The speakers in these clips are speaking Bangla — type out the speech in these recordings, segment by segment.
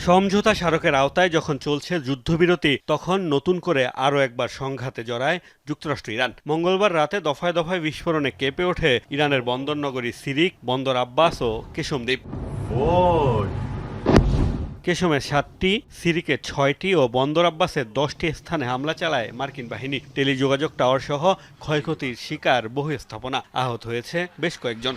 সমঝোতা স্মারকের আওতায় যখন চলছে যুদ্ধবিরতি, তখন নতুন করে আরও একবার সংঘাতে জড়ায় যুক্তরাষ্ট্র ইরান। মঙ্গলবার রাতে দফায় দফায় বিস্ফোরণে কেঁপে ওঠে ইরানের বন্দরনগরী সিরিক, বন্দর আব্বাস ও কেশম দ্বীপ। কেশমে 7টি, সিরিকে 6টি ও বন্দর আব্বাসের 10টি স্থানে হামলা চালায় মার্কিন বাহিনী। টেলিযোগাযোগ টাওয়ার সহ ক্ষয়ক্ষতির শিকার বহু স্থাপনা, আহত হয়েছে বেশ কয়েকজন।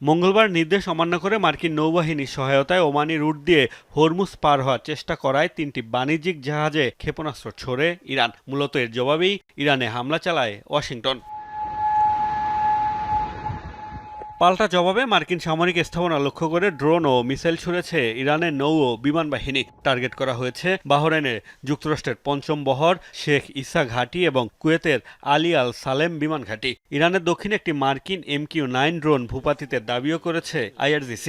মঙ্গলবার নির্দেশ অমান্য করে মার্কিন নৌবাহিনীর সহায়তায় ওমানি রুট দিয়ে হরমুজ পার হওয়ার চেষ্টা করায় 3টি বাণিজ্যিক জাহাজে ক্ষেপণাস্ত্র ছোড়ে ইরান। মূলত এর জবাবেই ইরানে হামলা চালায় ওয়াশিংটন। পাল্টা জবাবে মার্কিন সামরিক স্থাপনা লক্ষ্য করে ড্রোন ও মিসাইল ছুড়েছে ইরানের নৌ ও বিমান বাহিনী। টার্গেট করা হয়েছে বাহরাইনের যুক্তরাষ্ট্রের 5ম বহর, শেখ ইসা ঘাঁটি এবং কুয়েতের আলী আল সালেম বিমান ঘাঁটি। ইরানের দক্ষিণে একটি মার্কিন MQ-9 ড্রোন ভূপাতিতে দাবিও করেছে IRGC।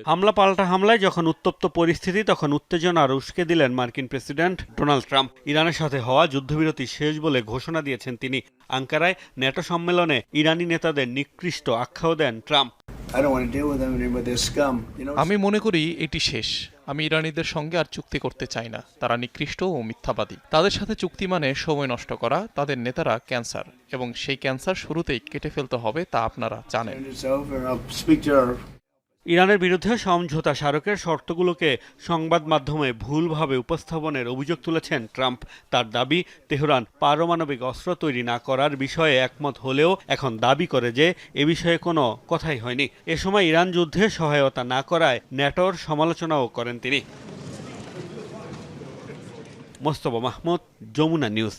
হামলা পাল্টা হামলায় যখন উত্তপ্ত পরিস্থিতি, তখন উত্তেজনা আর উস্কে দিলেন মার্কিন প্রেসিডেন্ট ডোনাল্ড ট্রাম্প। ইরানের সাথে হওয়া যুদ্ধবিরতি শেষ বলে ঘোষণা দিয়েছেন তিনি। আঙ্কারায় ন্যাটো সম্মেলনে ইরানি নেতাদের নিকৃষ্ট আখ্যাও দেন ট্রাম্প। আমি মনে করি এটি শেষ। আমি ইরানিদের সঙ্গে আর চুক্তি করতে চাই না। তারা নিকৃষ্ট ও মিথ্যাবাদী। তাদের সাথে চুক্তি মানে সময় নষ্ট করা। তাদের নেতারা ক্যান্সার, এবং সেই ক্যান্সার শুরুতেই কেটে ফেলতে হবে, তা আপনারা জানেন। ইরানের বিরুদ্ধে সমঝোতা স্মারকের শর্তগুলোকে সংবাদ মাধ্যমে ভুলভাবে উপস্থাপনের অভিযোগ তুলেছেন ট্রাম্প। তার দাবি, তেহরান পারমাণবিক অস্ত্র তৈরি না করার বিষয়ে একমত হলেও এখন দাবি করে যে এ বিষয়ে কোনো কথাই হয়নি। এ সময় ইরান যুদ্ধে সহায়তা না করায় ন্যাটোর সমালোচনাও করেন তিনি। মোস্তফা মাহমুদ, যমুনা নিউজ।